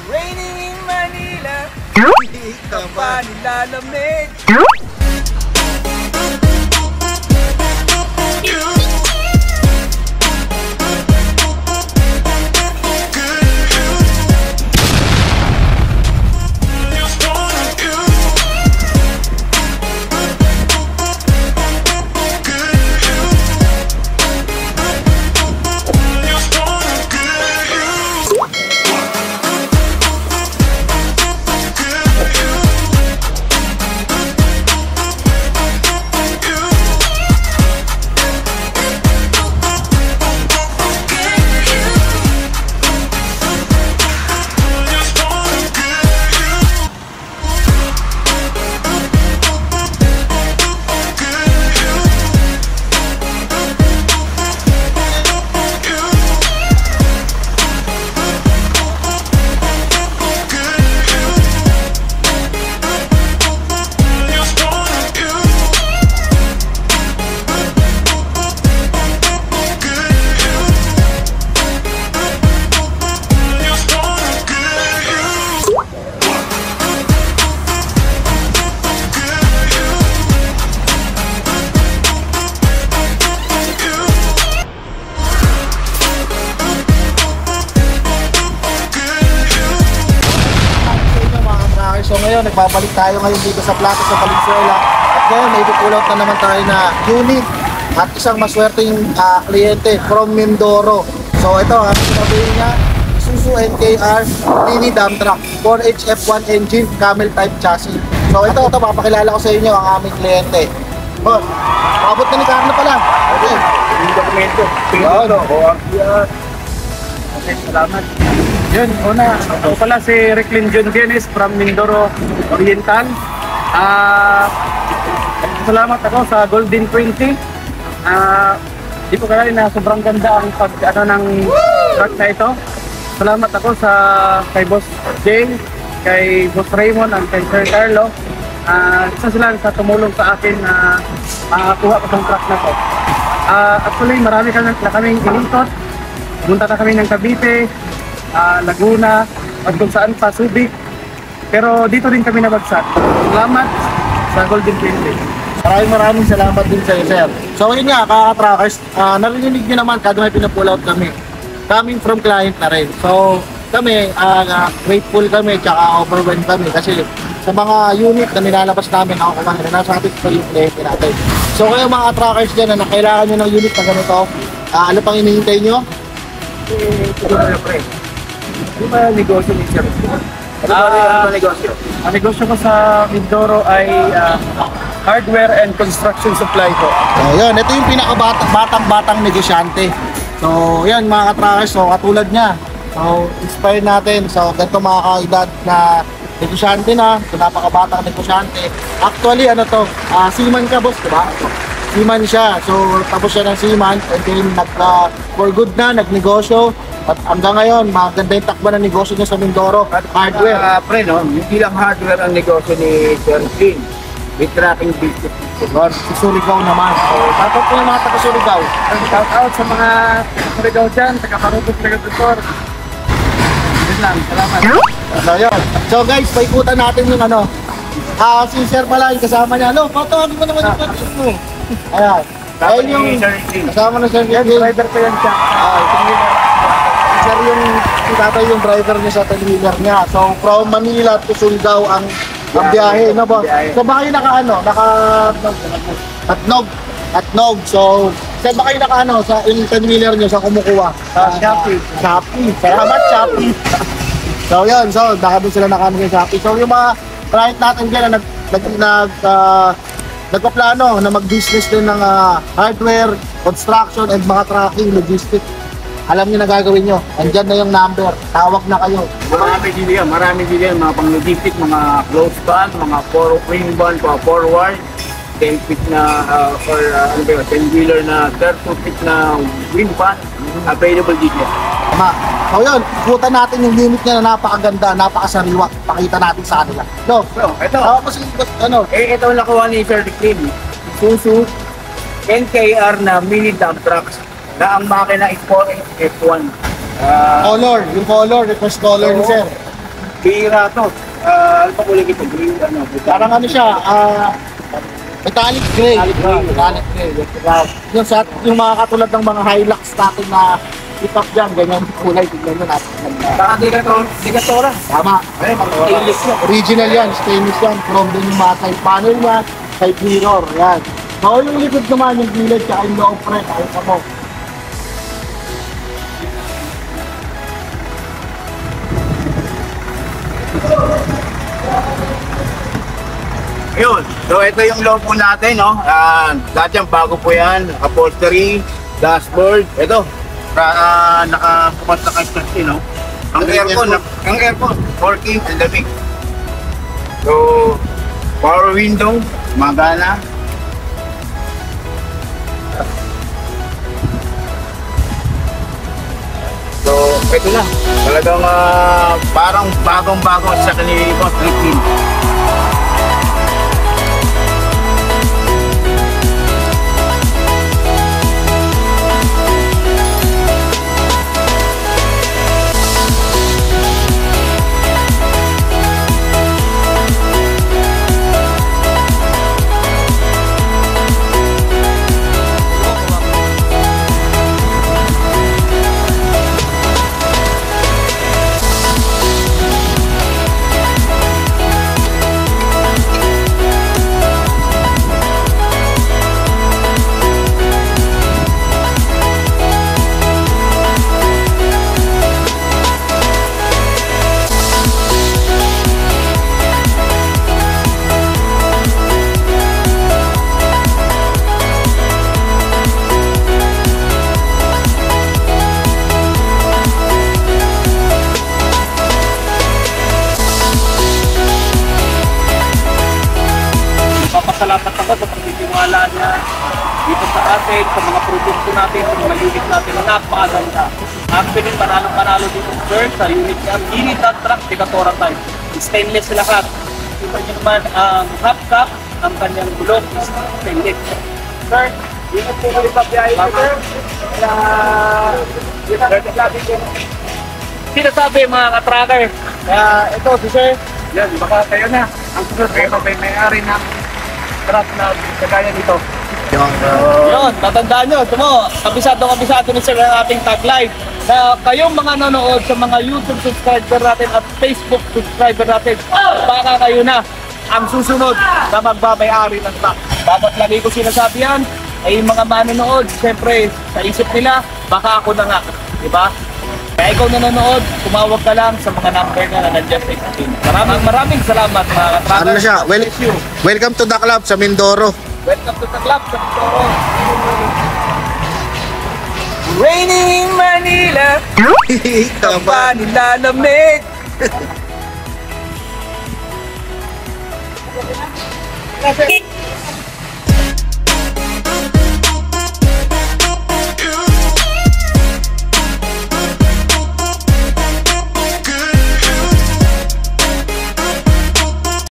Raining in Manila, hindi ka pa nilalamig. So ngayon, nagbabalik tayo ngayon dito sa Plaza sa Valenzuela. At ngayon, may ipupulot na naman tayo na unit at isang maswerteng kliyente from Mindoro. So ito, sinabihin niya, Isuzu NKR mini dump truck, 4HF1 engine, camel type chassis. So ito, papakilala ko sa inyo ang aming kliyente. Bon, abot na ni Carlo pala. Okay. Yung dokumento. Yun. Okay, salamat. Yun, una, ako pala si Reclin John Dennis from Mindoro Oriental. Salamat ako sa Golden 20. Di ko kaya na sobrang ganda ang ng truck na ito. Salamat ako sa kay Boss Jay, kay Boss Raymond, at kay Sir Carlo. Isa sila sa tumulong sa akin na makakuha ko itong truck na to. Actually, marami na kaming initot. Punta na kami ng Cavite, Laguna, at kung saan pa, Subic. Pero dito rin kami nabagsak. Salamat sa Golden 20. Maraming salamat din sa iyo, sir. So yun nga, kaka-trackers, narinig nyo naman kada may pinapull out kami. Coming from client na rin. So kami, grateful kami, tsaka overwhelmed kami kasi sa mga unit na nilalabas namin, ako kumain na nasa atin sa yung cliente natin. So kayo mga trackers dyan na kailangan nyo ng unit na ganito, ano pang hinihintay nyo? Ano ba negosyo ni Sir? Ano negosyo? Ang negosyo ko sa Mindoro ay hardware and construction supply po. So yun, ito yung pinakabatang negosyante. So yan mga katrackers, so katulad niya. So inspire natin. So ganito mga kaedad na negosyante na, so napakabatang negosyante. Actually ano to, seaman ka boss, diba? Seaman siya. So tapos siya ng seaman and then for good na, nagnegosyo. At hanggang ngayon, maganda yung takbo ng negosyo niya sa Mindoro. Hardware. Pre, no? Hindi lang hardware ang negosyo ni Sir Clean. May tracking business. Si Surigao naman. So, tapos po yung mga taga-Surigao. Shout out sa mga Surigao dyan, taga-Parutos, taga-Tutor. Yun lang, salamat. So yun. So guys, paikutan natin yung ano. Si Sir pala, yung kasama niya. Hello, patawagin mo naman yung pagkakas mo. Ayan. Ayun yung kasama na Sir Yan, driver ko yan siya. Sir yung tatay yung driver niya sa ten-wheeler niya. So from Manila to Surigao ang biyahe, no ba? So ba kayo Atnog. So saan ba kayo sa yung ten-wheeler niyo sa kumukuha? Shopee. Salamat Shopee. So yun, so baka doon sila nakaano kay Shopee. So yung mga client natin dyan na nagpaplano na mag-business din ng hardware, construction, and mga tracking, logistics. Alam niyo na gagawin nyo. Andyan na yung number. Tawag na kayo. Marami din yan. Mga pang-logistic, mga close van, mga 4-wing van, 4-wide, 10-feet na, or 10-wheeler na 30-feet na wing van, available din yan. Tama. So yun, ikutan natin yung unit niya na napakaganda, napakasariwa. Pakita natin sa kanila. No? So, ito. Tapos ano? Ito ang nakuha ni Sir Clean. Isuzu NKR na mini dump trucks na ang makina is 4HF1. Color, yung color, request color ni Sir. Bihira to. Ano pa kulay ito? Green, ano? Parang ano siya, metallic gray. Metallic gray. Yung mga katulad ng mga Hilux natin na pick-up dyan, ganyan kulay, tignan nyo natin. Baka di ka tora. Tama. Stainless yan. Original yan, stainless yan. From din yung mga side panel niya, side mirror, yan. So yung likod naman, yung gilid, tsaka yung loob pre, ayun mo. Ayun. So ito yung loob po natin, no? Lahat yan, bago po yan. Upholstery, dashboard. Ito. Nakapumas na kayo, no? Ang aircon, working and the mix. So, power window, magana. So, ito na. Talagang parang bagong-bago sa kanil Boss Ricky. Papasalamat ako sa pagtitiwala niya dito sa atin, sa mga produkto natin, sa mga unit natin na napakaganda. Actually, panalo dito sir sa unit niya. Unit at truck, Decatora type. Stainless lahat. Kita niyo naman ang half cap, ang kanyang gulong is stainless. Sir, dito po ulit sa biyahe ko, sir. Sinasabi mga ka-tracker, ito si sir, yan, baka kayo na. Ang susunod kayo pa may-ari ng truck na kagaya dito. Yun, tatandaan nyo, ito mo, kabisado ni sir ang ating tagline na kayong mga nanonood sa mga YouTube subscriber natin at Facebook subscriber natin, baka kayo na ang susunod na magbabay-ari ng truck. Dapat lagi ko sinasabi yan, ay mga manonood, siyempre sa isip nila, baka ako na nga, di ba? Kaya ikaw nanonood, tumawag ka lang sa mga number na nandiyan sa screen. Maraming salamat mga katracker. Ano na siya? Welcome to the club sa Mindoro. Welcome to the club sa Mindoro. Raining in Manila, Tama. nilalamig. Kasi